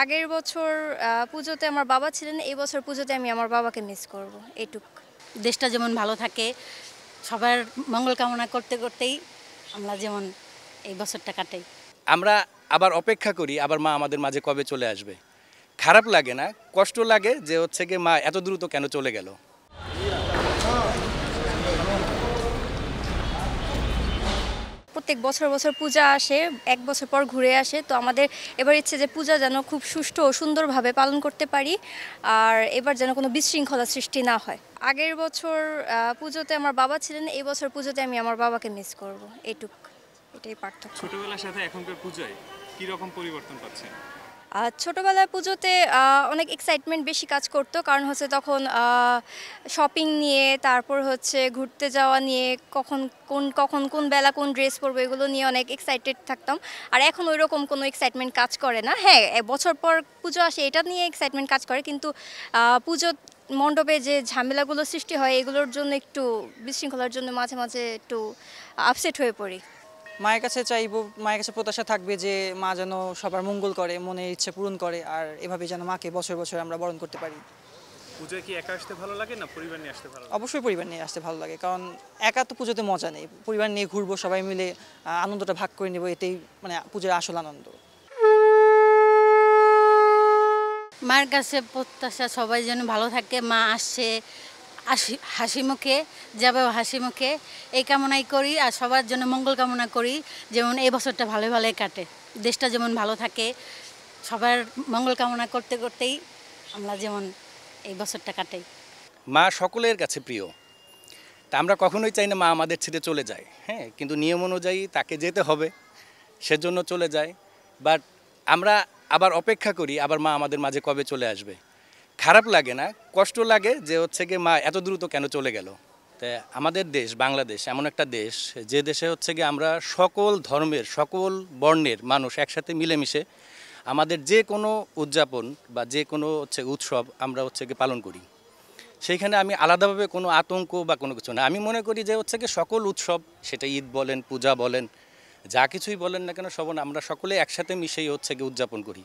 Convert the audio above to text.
আগের বছর পুজোতে আমার বাবা ছিলেন, এই বছর পুজোতে আমি আমার বাবাকে মিস করব এইটুক। দেশটা যেমন ভালো থাকে, সবার মঙ্গল কামনা করতে করতেই আমরা যেমন এই বছরটা কাটাই। আমরা আবার অপেক্ষা করি আবার মা আমাদের মাঝে কবে চলে আসবে। খারাপ লাগে না, কষ্ট লাগে যে হচ্ছে কি মা এত দ্রুত কেন চলে গেল। প্রত্যেক বছর বছর পূজা আসে, এক বছর পর ঘুরে আসে, তো আমাদের এবার ইচ্ছে যে পূজা যেন খুব সুষ্ঠু ও সুন্দরভাবে পালন করতে পারি, আর এবার যেন কোনো বিশৃঙ্খলা সৃষ্টি না হয়। আগের বছর পুজোতে আমার বাবা ছিলেন, এই বছর পুজোতে আমি আমার বাবাকে মিস করব এইটুক, এটাই পার্থক্য। ছোটবেলার সাথে এখনকার পূজায় কি রকম পরিবর্তন পাচ্ছেন? ছোটোবেলায় পুজোতে অনেক এক্সাইটমেন্ট বেশি কাজ করতো, কারণ হচ্ছে তখন শপিং নিয়ে, তারপর হচ্ছে ঘুরতে যাওয়া নিয়ে, কখন কোন বেলা কোন ড্রেস পরবো এগুলো নিয়ে অনেক এক্সাইটেড থাকতাম। আর এখন ওই রকম কোনো এক্সাইটমেন্ট কাজ করে না। হ্যাঁ, বছর পর পুজো আসে, এটা নিয়ে এক্সাইটমেন্ট কাজ করে, কিন্তু পুজো মণ্ডপে যে ঝামেলাগুলো সৃষ্টি হয় এগুলোর জন্য একটু বিশৃঙ্খলার জন্য মাঝে মাঝে একটু আপসেট হয়ে পড়ি। মায়ের কাছে চাইবো, মায়ের কাছে প্রত্যাশা থাকবে যে মা যেন সবার মঙ্গল করে, মনের ইচ্ছে পূরণ করে, আর এভাবে যেন মাকে বছর বছর আমরা বরণ করতে পারি। পূজায় কি একা আসতে ভালো লাগে না পরিবার নিয়ে আসতে ভালো লাগে? অবশ্যই পরিবার নিয়ে আসতে ভালো লাগে, কারণ একা তো পুজোতে মজা নেই। পরিবার নিয়ে ঘুরবো, সবাই মিলে আনন্দটা ভাগ করে নেবো, এটাই মানে পূজার আসল আনন্দ। মার কাছে প্রত্যাশা সবাই যেন ভালো থাকে, মা আসছে হাসি মুখে যাবে, হাসি মুখে এই কামনাই করি। আর সবার জন্য মঙ্গল কামনা করি, যেমন এই বছরটা ভালো ভালো কাটে, দেশটা যেমন ভালো থাকে, সবার মঙ্গল কামনা করতে করতেই আমরা যেমন এই বছরটা কাটাই। মা সকলের কাছে প্রিয়, তা আমরা কখনোই চাই না মা আমাদের ছেড়ে চলে যায়। হ্যাঁ, কিন্তু নিয়ম অনুযায়ী তাকে যেতে হবে, সেজন্য চলে যায়। বাট আমরা আবার অপেক্ষা করি আবার মা আমাদের মাঝে কবে চলে আসবে। খারাপ লাগে না, কষ্ট লাগে যে হচ্ছে কি মা এত দ্রুত কেন চলে গেল। তা আমাদের দেশ বাংলাদেশ এমন একটা দেশ, যে দেশে হচ্ছে কি আমরা সকল ধর্মের সকল বর্ণের মানুষ একসাথে মিলেমিশে আমাদের যে কোনো উদযাপন বা যে কোনো হচ্ছে উৎসব আমরা হচ্ছে কি পালন করি। সেইখানে আমি আলাদাভাবে কোনো আতঙ্ক বা কোনো কিছু না, আমি মনে করি যে হচ্ছে কি সকল উৎসব, সেটা ঈদ বলেন, পূজা বলেন, যা কিছুই বলেন না কেন, সব আমরা সকলে একসাথে মিশেই হচ্ছে কি উদযাপন করি।